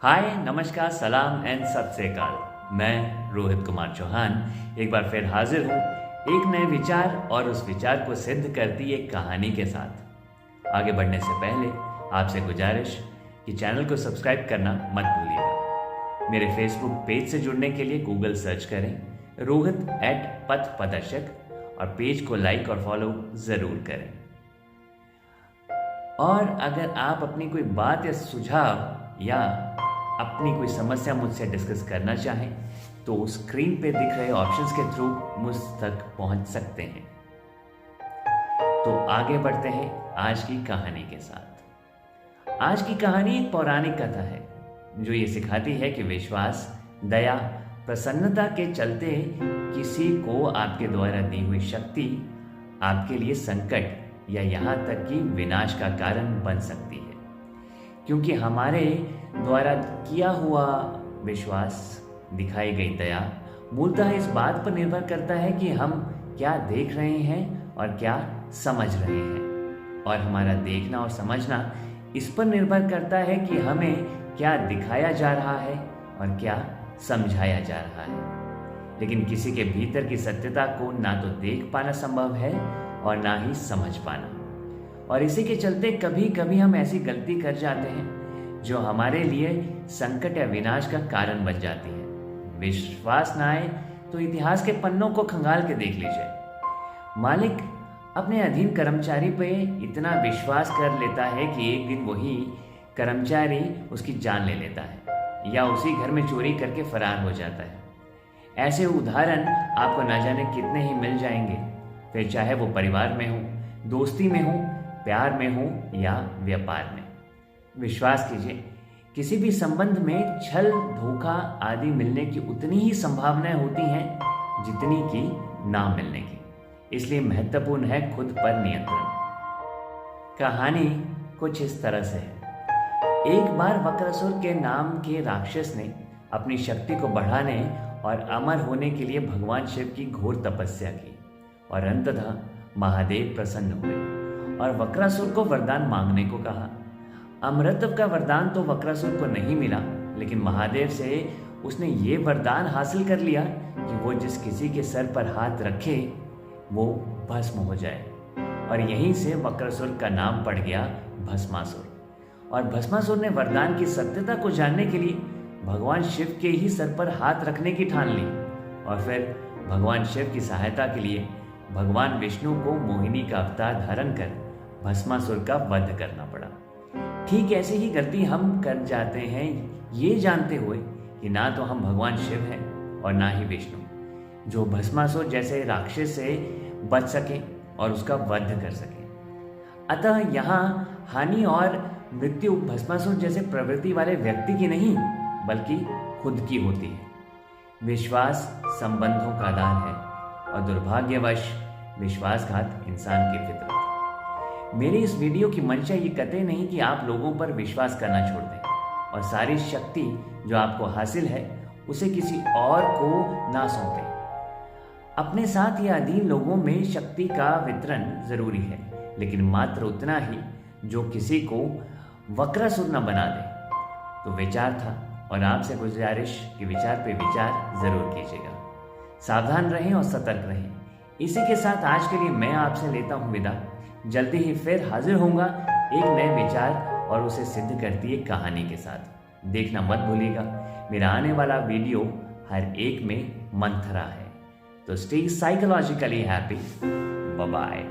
हाय, नमस्कार, सलाम एंड सत श्री अकाल। मैं रोहित कुमार चौहान एक बार फिर हाजिर हूँ एक नए विचार और उस विचार को सिद्ध करती एक कहानी के साथ। आगे बढ़ने से पहले आपसे गुजारिश कि चैनल को सब्सक्राइब करना मत भूलिएगा। मेरे फेसबुक पेज से जुड़ने के लिए गूगल सर्च करें रोहित @ पथप्रदर्शक और पेज को लाइक और फॉलो ज़रूर करें। और अगर आप अपनी कोई बात या सुझाव या अपनी कोई समस्या मुझसे डिस्कस करना चाहें तो स्क्रीन पे दिख रहे ऑप्शंस के थ्रू मुझ तक पहुंच सकते हैं। तो आगे बढ़ते हैं आज की कहानी के साथ। आज की कहानी एक पौराणिक कथा है जो ये सिखाती है कि विश्वास, दया, प्रसन्नता के चलते किसी को आपके द्वारा दी हुई शक्ति आपके लिए संकट या यहाँ तक कि विनाश का कारण बन सकती है। क्योंकि हमारे द्वारा किया हुआ विश्वास, दिखाई गई दया मूलतः इस बात पर निर्भर करता है कि हम क्या देख रहे हैं और क्या समझ रहे हैं, और हमारा देखना और समझना इस पर निर्भर करता है कि हमें क्या दिखाया जा रहा है और क्या समझाया जा रहा है। लेकिन किसी के भीतर की सत्यता को ना तो देख पाना संभव है और ना ही समझ पाना, और इसी के चलते कभी कभी हम ऐसी गलती कर जाते हैं जो हमारे लिए संकट या विनाश का कारण बन जाती है। विश्वास ना आए तो इतिहास के पन्नों को खंगाल के देख लीजिए। मालिक अपने अधीन कर्मचारी पे इतना विश्वास कर लेता है कि एक दिन वही कर्मचारी उसकी जान ले लेता है या उसी घर में चोरी करके फरार हो जाता है। ऐसे उदाहरण आपको ना जाने कितने ही मिल जाएंगे, फिर चाहे वो परिवार में हो, दोस्ती में हो, प्यार में हो या व्यापार में। विश्वास कीजिए, किसी भी संबंध में छल, धोखा आदि मिलने की उतनी ही संभावनाएं होती हैं जितनी कि ना मिलने की। इसलिए महत्वपूर्ण है खुद पर नियंत्रण। कहानी कुछ इस तरह से है। एक बार वक्रासुर के नाम के राक्षस ने अपनी शक्ति को बढ़ाने और अमर होने के लिए भगवान शिव की घोर तपस्या की, और अंततः महादेव प्रसन्न हुए और वक्रासुर को वरदान मांगने को कहा। अमृतत्व का वरदान तो वक्रासुर को नहीं मिला, लेकिन महादेव से उसने ये वरदान हासिल कर लिया कि वो जिस किसी के सर पर हाथ रखे वो भस्म हो जाए, और यहीं से वक्रासुर का नाम पड़ गया भस्मासुर। और भस्मासुर ने वरदान की सत्यता को जानने के लिए भगवान शिव के ही सर पर हाथ रखने की ठान ली, और फिर भगवान शिव की सहायता के लिए भगवान विष्णु को मोहिनी का अवतार धारण कर भस्मासुर का वध करना पड़ा। ठीक ऐसी ही गलती हम कर जाते हैं, ये जानते हुए कि ना तो हम भगवान शिव हैं और ना ही विष्णु, जो भस्मासुर जैसे राक्षस से बच सके और उसका वध कर सके। अतः यहाँ हानि और मृत्यु भस्मासुर जैसे प्रवृत्ति वाले व्यक्ति की नहीं, बल्कि खुद की होती है। विश्वास संबंधों का आधार है और दुर्भाग्यवश विश्वासघात इंसान की फितरत। मेरी इस वीडियो की मंशा ये कतई नहीं कि आप लोगों पर विश्वास करना छोड़ दें और सारी शक्ति जो आपको हासिल है उसे किसी और को ना सौंपें। अपने साथ या अधीन लोगों में शक्ति का वितरण जरूरी है, लेकिन मात्र उतना ही जो किसी को वक्रासुर न बना दे। तो विचार था, और आपसे गुजारिश कि विचार पे विचार जरूर कीजिएगा। सावधान रहें और सतर्क रहें। इसी के साथ आज के लिए मैं आपसे लेता हूं विदा। जल्दी ही फिर हाजिर होऊंगा एक नए विचार और उसे सिद्ध करती एक कहानी के साथ। देखना मत भूलिएगा, मेरा आने वाला वीडियो हर एक में मंथरा है। तो stay psychologically happy. Bye bye.